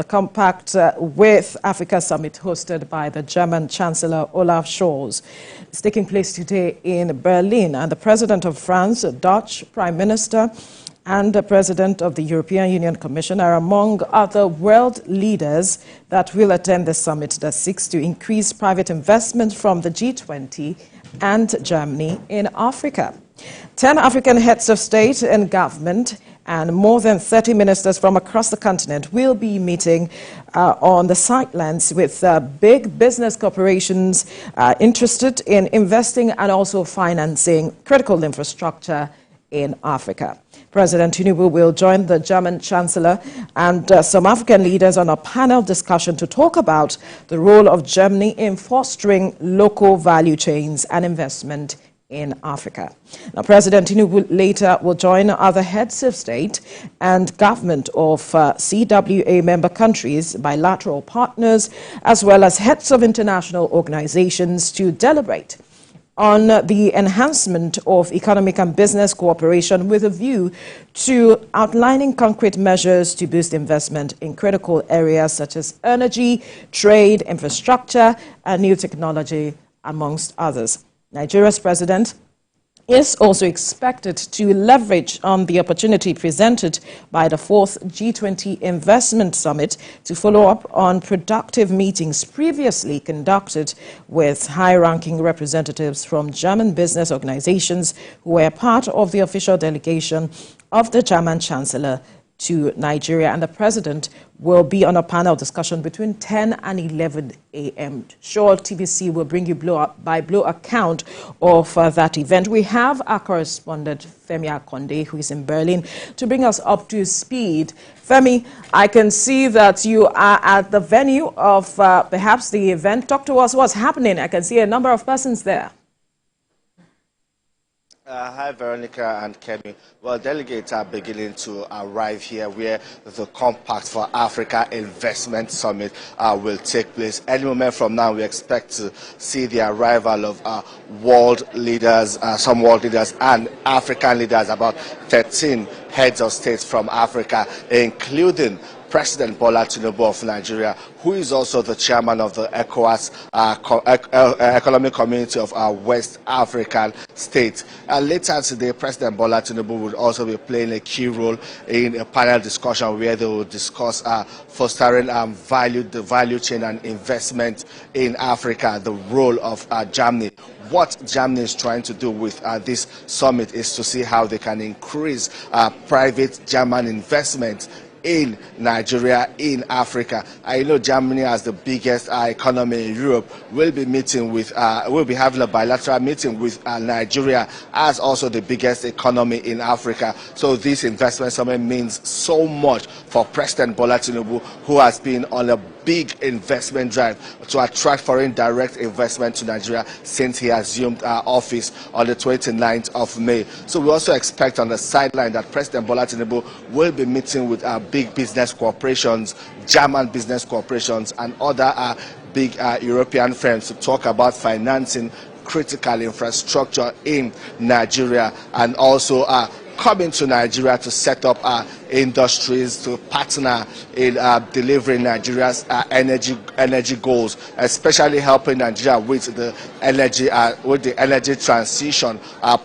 The compact with Africa Summit hosted by the German Chancellor Olaf Scholz is taking place today in Berlin, and the President of France, Dutch Prime Minister, and the President of the European Union Commission are among other world leaders that will attend the summit that seeks to increase private investment from the G20 and Germany in Africa. 10 African heads of state and government and more than 30 ministers from across the continent will be meeting on the sidelines with big business corporations interested in investing and also financing critical infrastructure in Africa. President Tinubu will join the German Chancellor and some African leaders on a panel discussion to talk about the role of Germany in fostering local value chains and investment in Africa. Now, President Tinubu later will join other heads of state and government of CWA member countries, bilateral partners, as well as heads of international organizations to deliberate on the enhancement of economic and business cooperation with a view to outlining concrete measures to boost investment in critical areas such as energy, trade, infrastructure, and new technology, amongst others. Nigeria's president is also expected to leverage on the opportunity presented by the fourth G20 Investment Summit to follow up on productive meetings previously conducted with high-ranking representatives from German business organizations who were part of the official delegation of the German Chancellor to Nigeria, and the president will be on a panel discussion between 10 and 11 a.m. Sure, TVC will bring you blow-by-blow account of that event. We have our correspondent, Femi Akonde, who is in Berlin, to bring us up to speed. Femi, I can see that you are at the venue of perhaps the event. Talk to us what's happening. I can see a number of persons there. Hi, Veronica and Kemi. Well, delegates are beginning to arrive here where the Compact for Africa Investment Summit will take place. Any moment from now, we expect to see the arrival of world leaders, some world leaders and African leaders, about 13 heads of states from Africa, including President Bola Tinubu of Nigeria, who is also the chairman of the ECOWAS Economic Community of West African states. Later today, President Bola Tinubu will also be playing a key role in a panel discussion where they will discuss fostering the value chain and investment in Africa, the role of Germany. What Germany is trying to do with this summit is to see how they can increase private German investment in Nigeria, in Africa. I know Germany, as the biggest economy in Europe, will be having a bilateral meeting with Nigeria as also the biggest economy in Africa. So this investment summit means so much for President Bola Tinubu, who has been on a big investment drive to attract foreign direct investment to Nigeria since he assumed office on the 29th of May. So we also expect on the sideline that President Bola Tinubu will be meeting with big business corporations, German business corporations, and other big European firms to talk about financing critical infrastructure in Nigeria, and also coming to Nigeria to set up industries to partner in delivering Nigeria's energy goals, especially helping Nigeria with the energy transition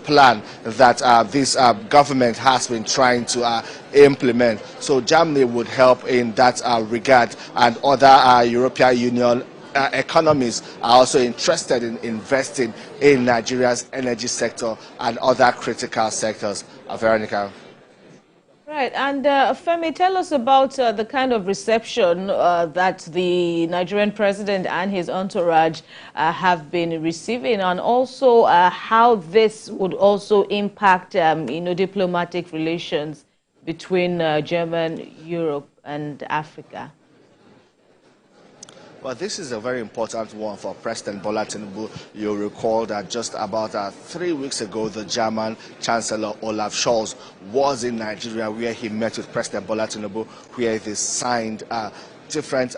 plan that this government has been trying to implement. So Germany would help in that regard, and other European Union economies are also interested in investing in Nigeria's energy sector and other critical sectors. Veronica. Right, and Femi, tell us about the kind of reception that the Nigerian president and his entourage have been receiving, and also how this would also impact, diplomatic relations between Germany, Europe, and Africa. Well, this is a very important one for President Bola Tinubu. You'll recall that just about 3 weeks ago, the German Chancellor Olaf Scholz was in Nigeria, where he met with President Bola Tinubu, where they signed different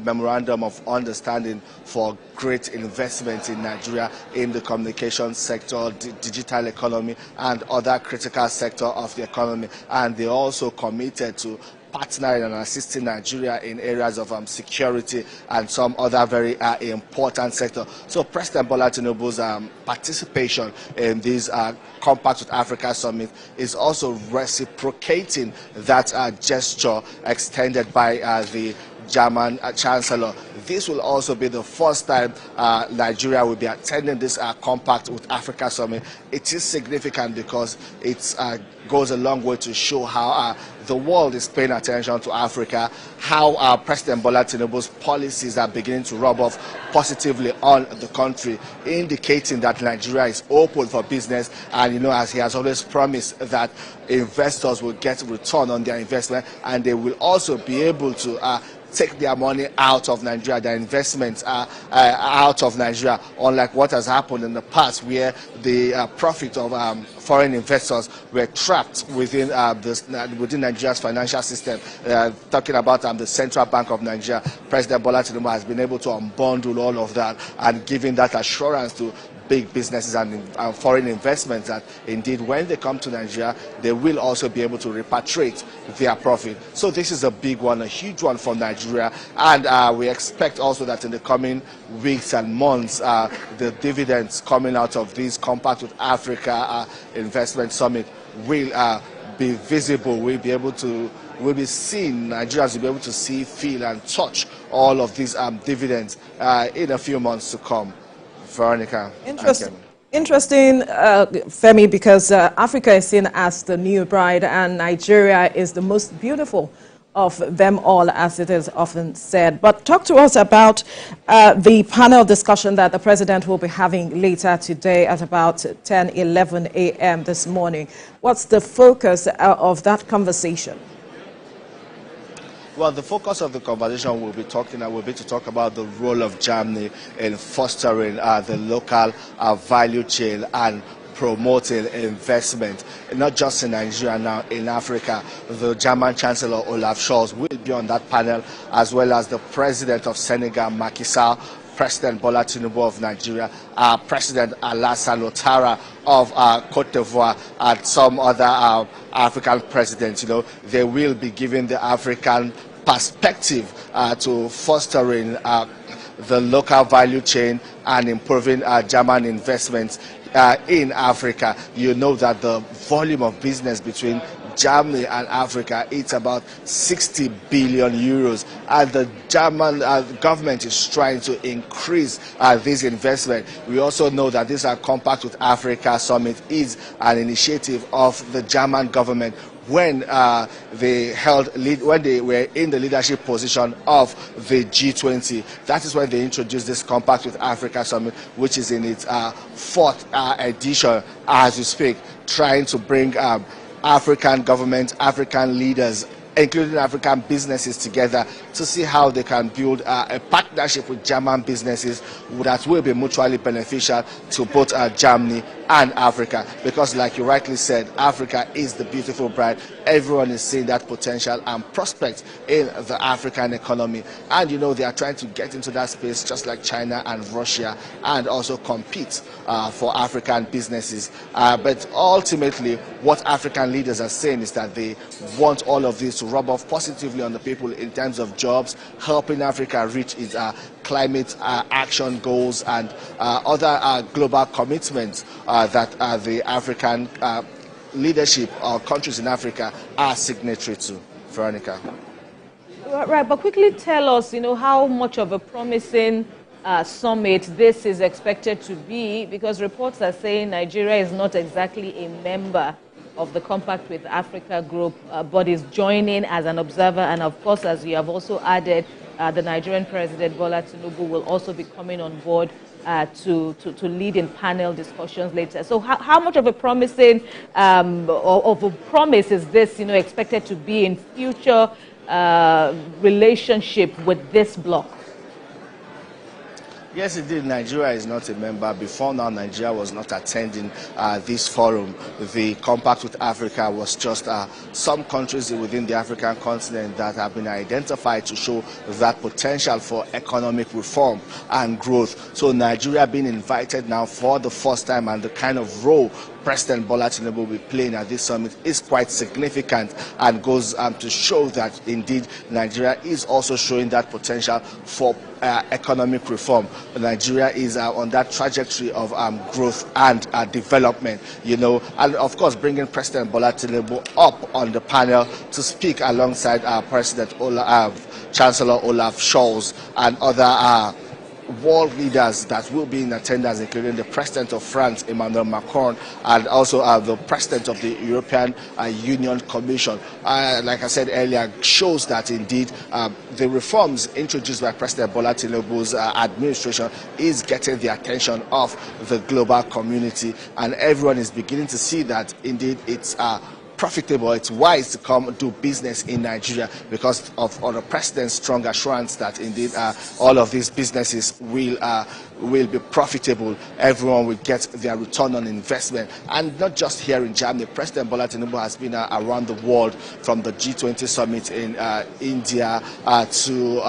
memorandum of understanding for great investment in Nigeria in the communication sector, digital economy, and other critical sector of the economy. And they also committed to partnering and assisting Nigeria in areas of security and some other very important sectors. So President Bola Tinubu's participation in this Compact with Africa Summit is also reciprocating that gesture extended by the German Chancellor. This will also be the first time Nigeria will be attending this Compact with Africa Summit. It is significant because it goes a long way to show how the world is paying attention to Africa, how President Bola Tinubu's policies are beginning to rub off positively on the country, indicating that Nigeria is open for business. And, you know, as he has always promised, that investors will get return on their investment, and they will also be able to take their money out of Nigeria, their investments out of Nigeria, unlike what has happened in the past, where the profit of foreign investors were trapped within within Nigeria's financial system. Talking about the Central Bank of Nigeria, President Bola Tinubu has been able to unbundle all of that and giving that assurance to big businesses and foreign investments that indeed when they come to Nigeria, they will also be able to repatriate their profit. So this is a big one, a huge one for Nigeria, and we expect also that in the coming weeks and months, the dividends coming out of this Compact with Africa Investment Summit will be visible. We'll be seen, Nigerians will be able to see, feel and touch all of these dividends in a few months to come. Veronica. Interesting, Femi, because Africa is seen as the new bride and Nigeria is the most beautiful of them all, as it is often said. But talk to us about the panel discussion that the president will be having later today at about 10:11 a.m. this morning. What's the focus of that conversation? Well, the focus of the conversation will be to talk about the role of Germany in fostering the local value chain and promoting investment, not just in Nigeria now, in Africa. The German Chancellor Olaf Scholz will be on that panel, as well as the President of Senegal, Macky Sall, President Bola Tinubu of Nigeria, President Alassane Ouattara of Cote d'Ivoire, and some other African presidents. You know, they will be giving the African perspective to fostering the local value chain and improving German investments in Africa. You know that the volume of business between Germany and Africa, it's about 60 billion euros, and the German government is trying to increase this investment. We also know that this Compact with Africa Summit is an initiative of the German government when they were in the leadership position of the G20. That is when they introduced this Compact with Africa Summit, which is in its fourth edition as we speak, trying to bring African governments, African leaders, including African businesses together to see how they can build a partnership with German businesses that will be mutually beneficial to both Germany and Africa. Because like you rightly said, Africa is the beautiful bride. Everyone is seeing that potential and prospect in the African economy. And you know, they are trying to get into that space just like China and Russia, and also compete for African businesses. But ultimately, what African leaders are saying is that they want all of this to rub off positively on the people in terms of jobs, helping Africa reach its climate action goals and other global commitments that the African leadership or countries in Africa are signatory to. Veronica. Right, but quickly tell us, you know, how much of a promising summit this is expected to be, because reports are saying Nigeria is not exactly a member of the Compact with Africa group, but is joining as an observer. And of course, as you have also added, the Nigerian President Bola Tinubu will also be coming on board to lead in panel discussions later. So how much of a promising of a promise is this, you know, expected to be in future relationship with this bloc? Yes, indeed, Nigeria is not a member. Before now, Nigeria was not attending this forum. The Compact with Africa was just some countries within the African continent that have been identified to show that potential for economic reform and growth. So Nigeria being invited now for the first time, and the kind of role President Bola Tinubu will be playing at this summit is quite significant and goes to show that indeed Nigeria is also showing that potential for economic reform. Nigeria is on that trajectory of growth and development, you know, and of course bringing President Bola Tinubu up on the panel to speak alongside Chancellor Olaf Scholz and other world leaders that will be in attendance, including the President of France, Emmanuel Macron, and also the President of the European Union Commission. Like I said earlier, shows that indeed the reforms introduced by President Bola Tinubu's administration is getting the attention of the global community, and everyone is beginning to see that indeed it's profitable, it's wise to come do business in Nigeria because of the president's strong assurance that indeed all of these businesses will be profitable. Everyone will get their return on investment, and not just here in Germany. President Bola Tinubu has been around the world, from the G20 summit in India to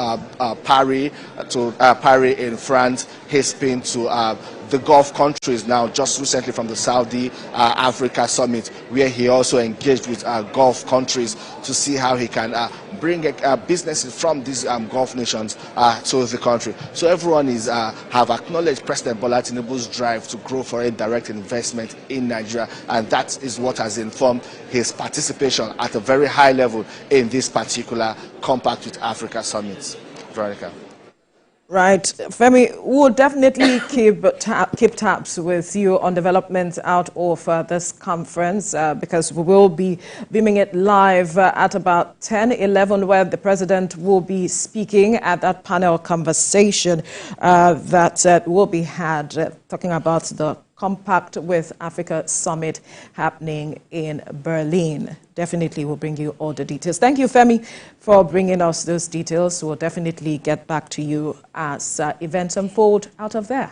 Paris in France. He's been to the Gulf countries now, just recently from the Saudi Africa summit, where he also engaged with Gulf countries to see how he can bring businesses from these Gulf nations to the country. So everyone is have acknowledged President Bola Tinubu's drive to grow foreign direct investment in Nigeria, and that is what has informed his participation at a very high level in this particular Compact with Africa summit. Veronica. Right, Femi, we'll definitely keep tabs with you on developments out of this conference because we will be beaming it live at about 10:11, where the president will be speaking at that panel conversation that will be had talking about the Compact with Africa Summit happening in Berlin. Definitely will bring you all the details. Thank you, Femi, for bringing us those details. We'll definitely get back to you as events unfold out of there.